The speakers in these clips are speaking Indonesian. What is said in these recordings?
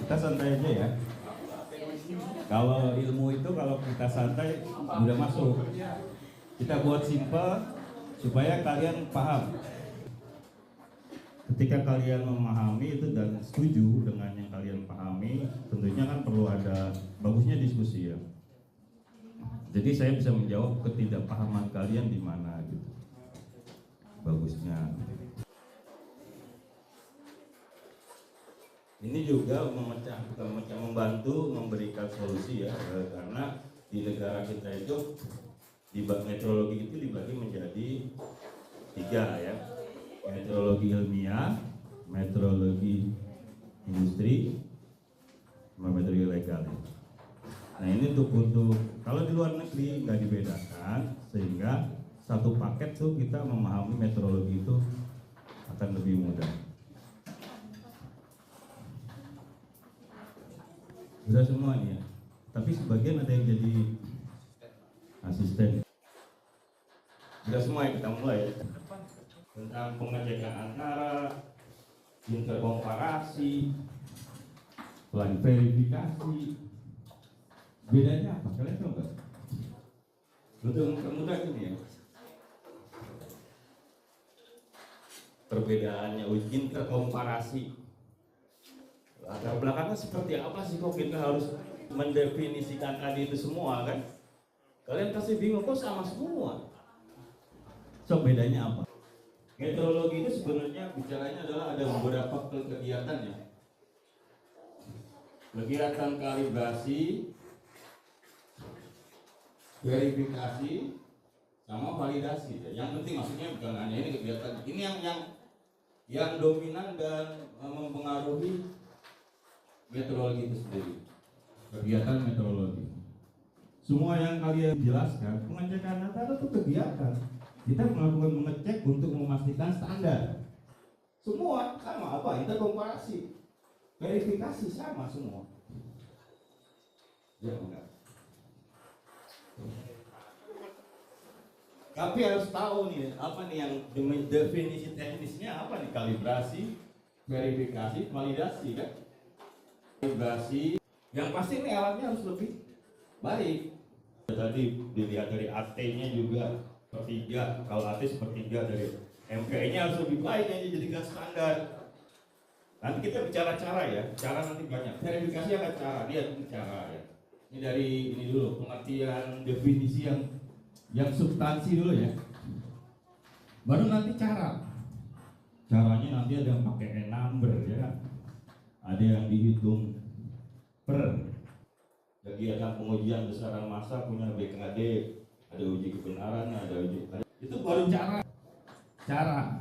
Kita santai aja ya. Kalau ilmu itu kalau kita santai udah masuk. Kita buat simple supaya kalian paham. Ketika kalian memahami itu dan setuju dengan yang kalian pahami, tentunya kan perlu ada bagusnya diskusi ya. Jadi saya bisa menjawab ketidakpahaman kalian di mana gitu. Bagusnya. Ini juga membantu memberikan solusi ya, karena di negara kita itu di meteorologi itu dibagi menjadi 3 ya. Meteorologi ilmiah, meteorologi industri, sama meteorologi legal. Nah ini untuk kalau di luar negeri nggak dibedakan, sehingga satu paket tuh kita memahami meteorologi itu akan lebih mudah. Sudah semua nih ya, tapi sebagian ada yang jadi asisten. Sudah semua ya, kita mulai ya. Tentang pengecekan antara, interkomparasi, plan verifikasi. Bedanya apa? Kalian tahu nggak? Untuk mempermudah ini ya. Perbedaannya interkomparasi. Latar belakangnya seperti apa sih kok kita harus mendefinisikan tadi itu semua kan? Kalian pasti bingung kok sama semua. So bedanya apa? Meteorologi itu sebenarnya bicaranya adalah ada beberapa kegiatan ya. Kegiatan kalibrasi, verifikasi, sama validasi. Yang penting maksudnya bukan hanya ini kegiatan. Ini yang dominan dan mempengaruhi meteorologi itu sendiri. Kegiatan meteorologi. Semua yang kalian jelaskan, pengecekan antara itu kegiatan. Kita melakukan mengecek untuk memastikan standar. Semua sama apa? Interkomparasi, verifikasi sama semua. Ya enggak. Tapi harus tahu nih, apa nih yang definisi teknisnya apa nih? Kalibrasi, verifikasi, validasi kan? Kalibrasi, yang pasti nih alatnya harus lebih baik. Tadi dilihat dari AT-nya juga sepertiga, kalau AT sepertiga dari MPE-nya harus lebih baik yang dijadikan standar. Nanti kita bicara cara ya, cara nanti banyak. Verifikasi akan cara, dia cara ya. Ini dari ini dulu pengertian definisi yang substansi dulu ya. Baru nanti cara. Caranya nanti ada yang pakai number ya kan. Ada yang dihitung per kegiatan pengujian besaran massa punya BKD, ada uji kebenaran, itu baru cara.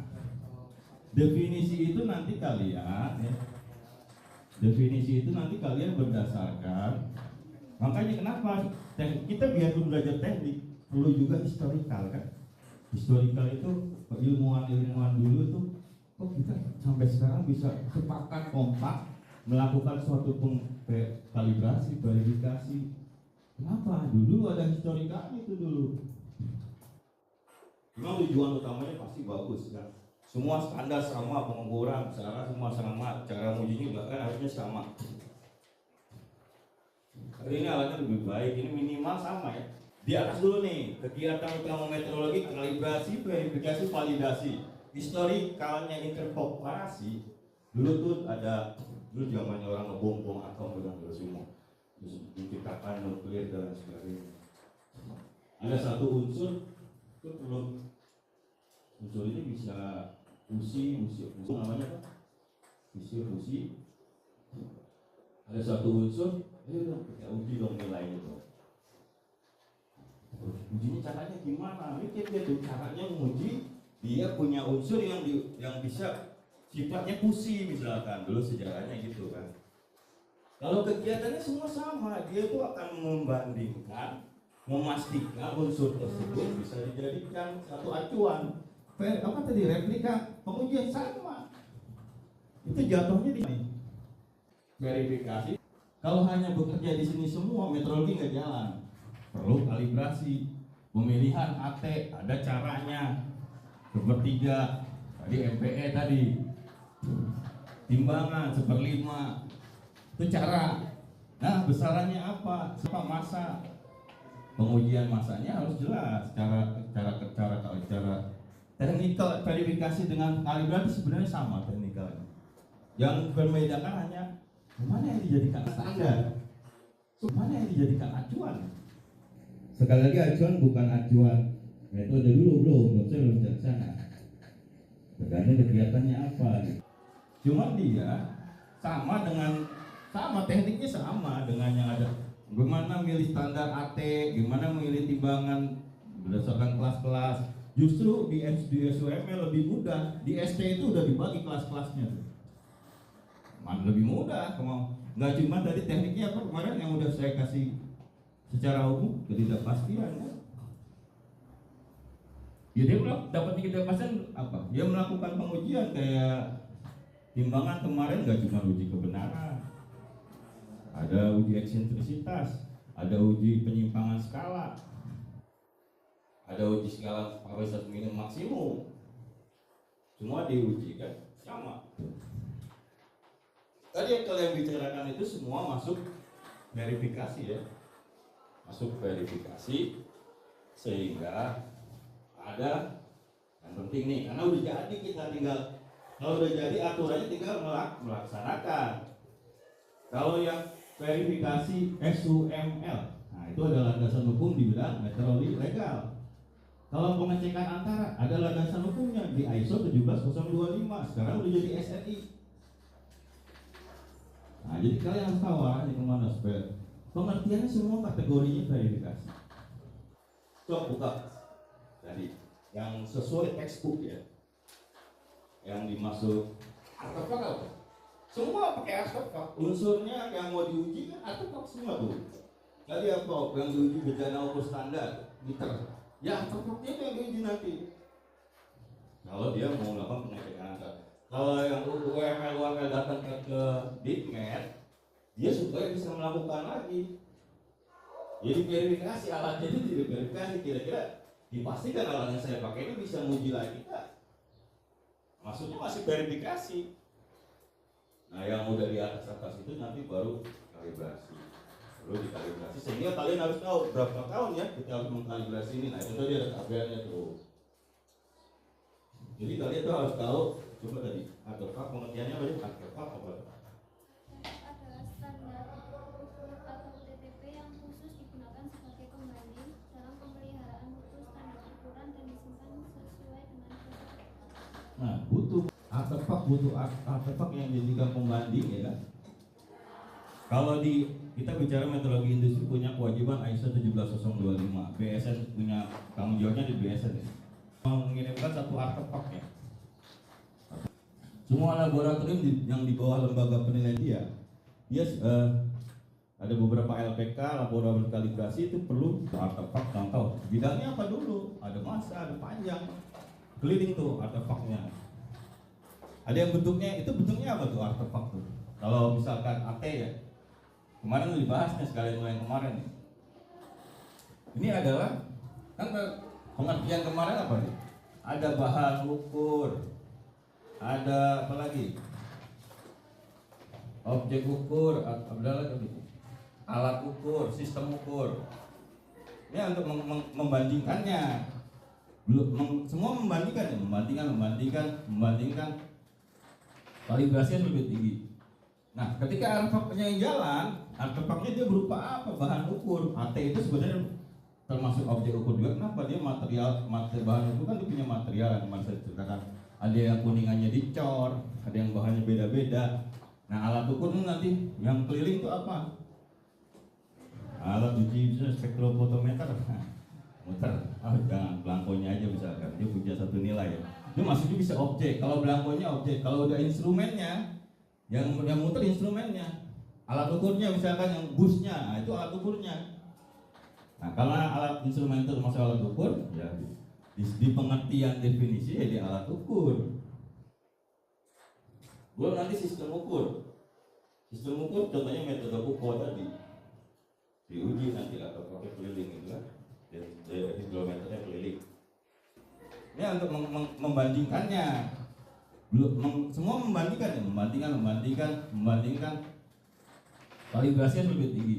Definisi itu nanti kalian ya. Definisi itu nanti kalian berdasarkan. Makanya kenapa kita biar belajar teknik perlu juga historikal kan. Historikal itu ilmuwan dulu itu kok kita sampai sekarang bisa sepakat kompak melakukan suatu kalibrasi, verifikasi. Kenapa? Dulu ada historikalnya itu dulu. Memang tujuan utamanya pasti bagus kan. Semua standar sama, pengukuran, semua sama, cara ujinya bahkan harusnya sama. Tapi ini alatnya lebih baik, ini minimal sama ya. Di atas dulu nih, kegiatan utama meteorologi, kalibrasi, verifikasi, validasi. Historikalnya interkomparasi. Dulu tuh ada, dulu zamannya orang ngebom atom udah semua. Terus menciptakan nuklir dan sebagainya. Ada satu unsur itu perlu unsur ini bisa fusi namanya apa? Fusi. Ada satu unsur, kita uji dong nilainya tuh. Ujinya caranya gimana? Mikir dia tuh caranya menguji dia punya unsur yang bisa sifatnya fusi misalkan. Dulu sejarahnya gitu kan. Kalau kegiatannya semua sama, dia tuh akan membandingkan, memastikan unsur tersebut bisa dijadikan satu acuan. Apa tadi replika pengujian sama. Itu jatuhnya di sini. Verifikasi. Kalau hanya bekerja di sini semua, meteorologi nggak jalan. Perlu kalibrasi, pemilihan AT, ada caranya. Sepertiga, tadi MPE tadi, timbangan 1/5. Itu cara. Nah, besarannya apa? Siapa masa? Pengujian masanya harus jelas. Cara teknikal verifikasi dengan kalibrasi sebenarnya sama teknikalnya. Yang membedakan hanya mana yang dijadikan standar, mana yang dijadikan acuan. Sekali lagi acuan bukan acuan metode dulu bro, saya belum ke sana. Tergantung kegiatannya apa. Cuman dia sama tekniknya sama dengan yang ada. Bagaimana milih standar AT, gimana milih timbangan berdasarkan kelas-kelas. Justru di SUML lebih mudah, di ST itu udah dibagi kelas-kelasnya tuh. Mana lebih mudah, nggak cuma tadi tekniknya apa kemarin yang udah saya kasih secara umum ketidakpastian ya. Dia dapat ketidakpastian apa? Dia melakukan pengujian kayak timbangan kemarin nggak cuma uji kebenaran, ada uji eksentrisitas, ada uji penyimpangan skala, ada uji skala kapasitas minimum maksimum, semua diuji kan sama. Tadi yang kalian bicarakan itu semua masuk verifikasi ya, masuk verifikasi sehingga ada yang penting nih, karena udah jadi kita tinggal, kalau udah jadi aturannya tinggal melaksanakan. Kalau yang verifikasi SUML, nah itu ada landasan hukum di bidang metrologi legal. Kalau pengecekan antara ada landasan hukumnya di ISO 17025, sekarang udah jadi SNI. Nah, jadi kalian harus tahu arahnya kemana supaya pengertiannya semua kategorinya verifikasi. Coba buka tadi yang sesuai textbook ya, yang dimaksud artefak apa? Semua pakai artefak. Unsurnya yang mau diuji kan artefak semua tuh. Tadi apa? Yang diuji bejana ukur standar meter. Ya artefaknya itu yang diuji nanti. Kalau dia mau melakukan pengecekan antara. Kalau yang UML datang ke DITMET, dia supaya bisa melakukan lagi. Jadi verifikasi alatnya itu tidak verifikasi, kira-kira dipastikan alat yang saya pakai ini bisa menguji lagi tak? Maksudnya masih verifikasi. Nah yang udah di atas itu nanti baru kalibrasi, perlu dikalibrasi. Sehingga kalian harus tahu berapa tahun ya kita harus mengkalibrasi ini. Nah itu tadi ada tabelnya tuh. Jadi kalian tuh harus tahu. Coba tadi, artefak pengertiannya apa ya? Artefak apa? Adalah standar ukur atau TTP yang khusus digunakan sebagai pembanding dalam pemeliharaan mutu standar ukuran dan disimpan sesuai dengan protokol. Nah, butuh artefak yang dijadikan pembanding ya kan? Kalau kita bicara metodologi industri punya kewajiban ISO 17025, BSN punya tanggung jawabnya di BSN ya. Mengirimkan satu artefak ya. Semua laboratorium yang di bawah lembaga penelitian, dia ada beberapa LPK, laboratorium kalibrasi itu perlu artefak. Contoh, bidangnya apa dulu? Ada masa, ada panjang, keliling tuh artefaknya. Ada yang bentuknya apa tuh artefak tuh? Kalau misalkan AT ya, kemarin dibahasnya sekalian yang kemarin nih. Ini adalah kan pengertian kemarin apa nih? Ada bahan ukur. Ada apa lagi? Objek ukur, alat ukur, sistem ukur. Ini untuk membandingkannya. Semua membandingkan. Kalibrasinya lebih tinggi. Nah, ketika artefaknya yang jalan, artefaknya dia berupa apa? Bahan ukur. AT itu sebenarnya termasuk objek ukur juga. Kenapa dia material bahan ukur kan dia punya material yang kemarin saya ceritakan. Ada yang kuningannya dicor, ada yang bahannya beda-beda. Nah alat ukur itu nanti yang keliling itu apa? Alat uji spektrofotometer, muter. Jangan belangkonya aja misalkan, dia punya satu nilai. Itu maksudnya bisa objek. Kalau belangkonya objek, kalau udah instrumennya, yang muter instrumennya. Alat ukurnya misalkan yang busnya, nah, itu alat ukurnya. Nah karena alat instrumen itu termasuk alat ukur, ya di pengertian definisi ya di alat ukur. Belum nanti sistem ukur. Sistem ukur contohnya metode ukur tadi. Diuji nanti atau pakai keliling itu kan. Jadi kilometernya keliling. Ini untuk membandingkannya. Belum semua membandingkan. kalibrasinya lebih tinggi.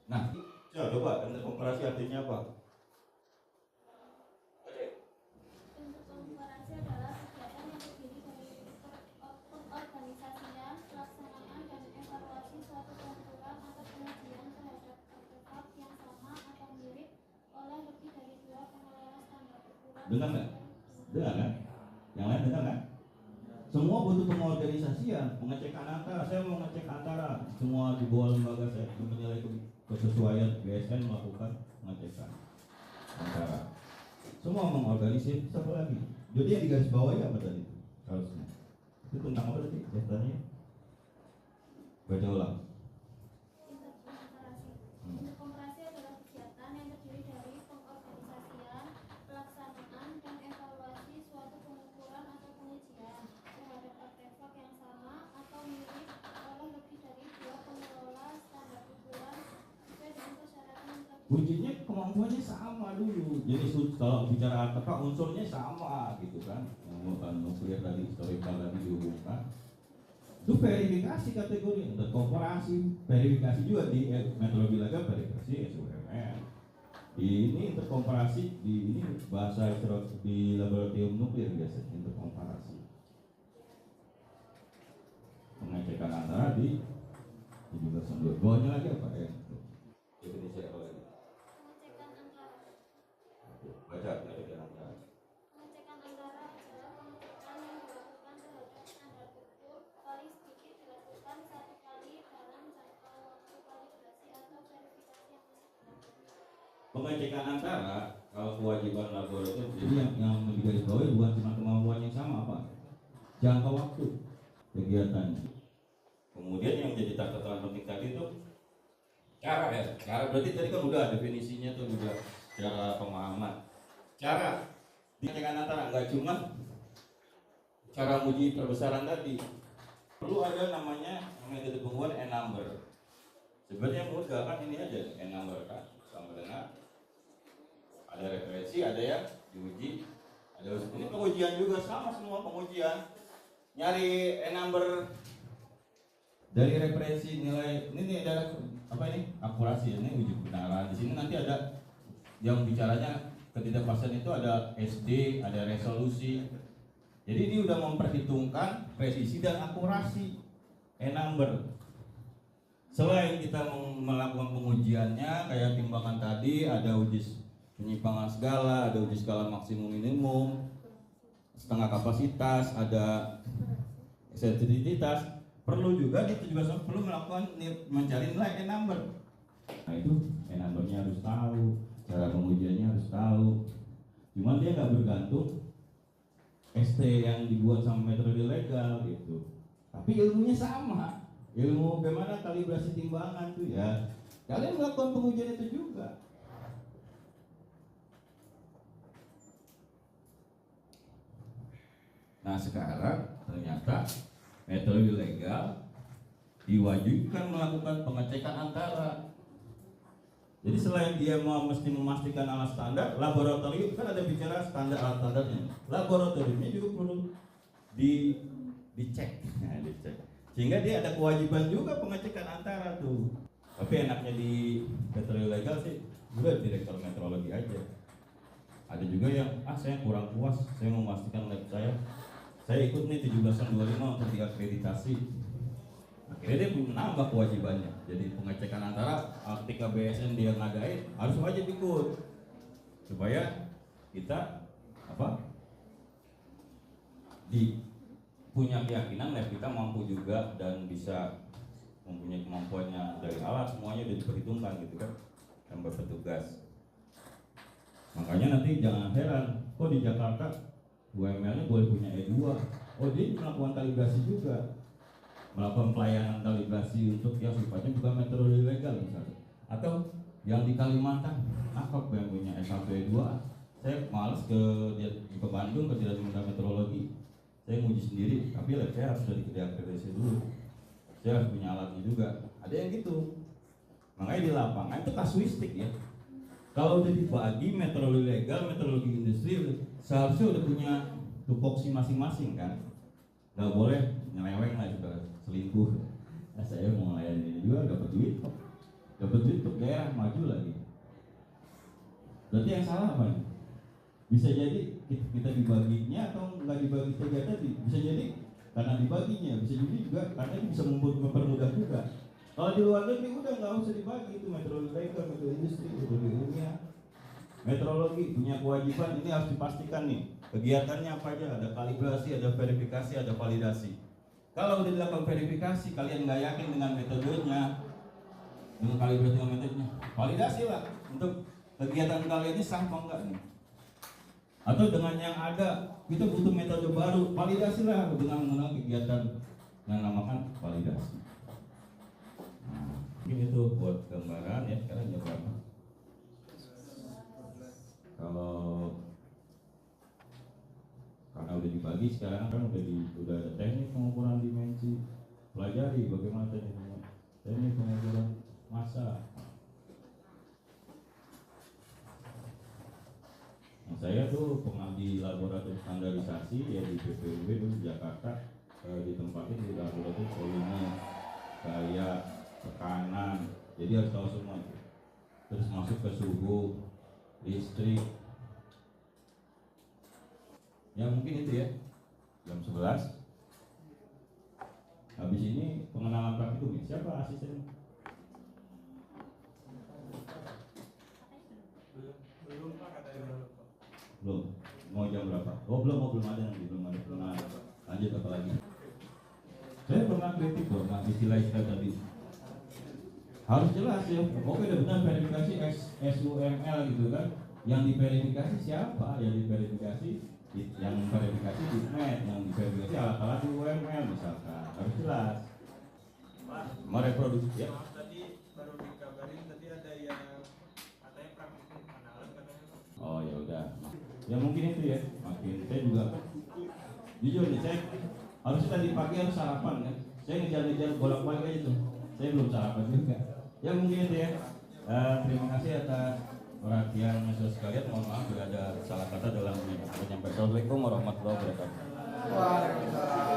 Nah, coba interkomparasi artinya apa? Bentuk komparasi adalah kegiatan yang terdiri dari pengorganisasian, pelaksanaan, dan evaluasi suatu pengukuran atau pengujian terhadap artefak yang sama atau mirip oleh lebih dari dua pengelola standar ukuran. Dengar nggak? Dengar kan? Yang lain dengar kan? Semua butuh pengorganisasian, pengecekan antara. Saya mau ngecek antara semua di bawah lembaga saya menilai kesesuaian BSN melakukan pengecekan antara. Semua mengorganisir, siapa lagi? Jadi yang digaris bawahi apa tadi? Harusnya. Itu tentang apa tadi? Ceritanya? Baca ulang. Interkomparasi. Interkomparasi adalah kegiatan yang terdiri dari pengorganisasian, pelaksanaan, dan evaluasi suatu pengukuran atau pengujian terhadap artefak yang sama atau mirip oleh lebih dari dua pengelola standar ukuran sesuai dengan persyaratan yang telah Kuncinya kemampuannya sama dulu. Jadi kalau bicara artefak unsurnya sama gitu kan. Yang nuklir tadi, historical tadi dihubungkan. Itu verifikasi kategori, untuk komparasi, verifikasi juga di metodologi lega verifikasi SUMN. Ini interkomparasi di ini bahasa di laboratorium nuklir biasanya interkomparasi. Pengecekan antara di 1792. Bawahnya lagi apa ya? Definisi apa lagi? pengecekan antara. Baca pengecekan antara. Pengecekan antara adalah pengecekan yang dilakukan terhadap standar ukur paling sedikit dilakukan satu kali dalam jangka waktu kalibrasi atau verifikasi yang masih berlaku. Pengecekan antara kalau kewajiban laboratorium, jadi yang digarisbawahi bukan cuma kemampuan yang sama apa? Jangka waktu kegiatannya. Kemudian yang jadi catatan penting tadi itu cara ya. Cara berarti tadi kan udah definisinya tuh juga cara pemahaman. Cara pengecekan antara nggak cuma cara uji perbesaran tadi. Perlu ada namanya metode pengukuran N-number. Sebenarnya mudah kan ini aja N-number kan sama dengan ada referensi, ada yang diuji, ada ini pengujian juga sama semua pengujian. Nyari N-number dari referensi nilai ini ada apa ini akurasi ini uji kebenaran. Di sini nanti ada yang bicaranya ketidakpastian itu ada SD, ada resolusi. Jadi ini udah memperhitungkan presisi dan akurasi N-number. Selain kita melakukan pengujiannya kayak timbangan tadi, ada uji penyimpangan skala, ada uji skala maksimum minimum, setengah kapasitas, ada sensitivitas. Perlu juga kita juga perlu melakukan mencari nilai N-number. Nah itu N-numbernya harus tahu, cara pengujiannya harus tahu. Cuman dia nggak bergantung ST yang dibuat sama metode legal gitu. Tapi ilmunya sama. Ilmu bagaimana kalibrasi timbangan tuh ya. Kalian melakukan pengujian itu juga. Nah sekarang ternyata metode legal diwajibkan melakukan pengecekan antara. Jadi selain dia mesti memastikan alat standar, laboratorium kan ada bicara standar alat standarnya. Laboratoriumnya juga perlu dicek, dicek. Sehingga dia ada kewajiban juga pengecekan antara tuh. Tapi enaknya di metode legal sih, udah direktur metrologi aja. Ada juga yang saya kurang puas, saya mau memastikan lab saya ikut nih 1725 untuk diakreditasi. Akhirnya dia menambah kewajibannya. Jadi pengecekan antara ketika BSN dia ngadain harus wajib ikut supaya kita punya keyakinan lab kita mampu juga dan bisa mempunyai kemampuannya dari alat semuanya udah diperhitungkan gitu kan yang berpetugas. Makanya nanti jangan heran kok di Jakarta UML-nya boleh punya E2. Oh dia melakukan kalibrasi juga, melakukan pelayanan kalibrasi untuk yang sifatnya bukan metode legal misalnya. Atau yang di Kalimantan, apa yang punya S1 E2? Saya males ke Bandung ke Dinas Meteorologi. Saya nguji sendiri, tapi lab saya harus dari akreditasi dulu. Saya harus punya alatnya juga. Ada yang gitu. Makanya di lapangan itu kasuistik ya. Kalau udah dibagi metodologi legal, metodologi industri, seharusnya udah punya tupoksi masing-masing kan. Nggak boleh nyeleweng lah juga selingkuh. Nah, saya mau ngelayanin ini dijual dapat duit untuk daerah maju lagi. Berarti yang salah apa nih? Bisa jadi kita dibaginya atau nggak dibagi tiga tadi, bisa jadi karena dibaginya, bisa jadi juga karena itu bisa mempermudah juga. Kalau di luar negeri udah nggak usah dibagi, itu meteorologi, metode industri, metode ilmiah. Meteorologi punya kewajiban ini harus dipastikan nih kegiatannya apa aja, ada kalibrasi, ada verifikasi, ada validasi. Kalau udah dilakukan verifikasi, kalian nggak yakin dengan metodenya, dengan kalibrasi dengan metodenya, validasi lah untuk kegiatan kalian ini sah apa enggak nih. Atau dengan yang ada, kita butuh metode baru, validasi lah dengan menggunakan kegiatan yang namakan validasi. Nah, mungkin itu buat gambaran ya, sekarang jam berapa? Kalau karena udah dibagi sekarang kan udah ada teknik pengukuran dimensi, pelajari bagaimana teknik pengukuran massa. Nah, saya tuh pengabdi laboratorium standarisasi ya di PPUB dulu di Jakarta, ditempatin di laboratorium volume, gaya, tekanan, jadi harus tahu semua. Terus masuk ke suhu, listrik. Ya mungkin itu ya, jam 11. Habis ini pengenalan praktikum ya. Siapa asisten? Belum. Mau jam berapa? Oh belum ada nanti, belum ada pengenalan. Lanjut apa lagi? Saya pernah kritik loh, nah istilah-istilah tadi. Harus jelas ya. Oke udah benar verifikasi SUML gitu kan. Yang diverifikasi siapa? Yang diverifikasi DIPMET, yang diverifikasi alat-alat UML misalkan. Harus jelas. Mau reproduksi ya? Tadi baru dikabarin tadi ada yang katanya praktikum kenalan katanya. Oh ya udah. Ya mungkin itu ya. Makin saya juga jujur nih, saya harusnya tadi pagi harus sarapan kan. Saya ngejar-ngejar bolak-balik aja tuh. Saya belum sarapan juga. Ya mungkin itu ya. Terima kasih atas perhatian mahasiswa sekalian. Mohon maaf bila ada salah kata dalam penyampaian. Assalamualaikum warahmatullahi wabarakatuh. Waalaikumsalam.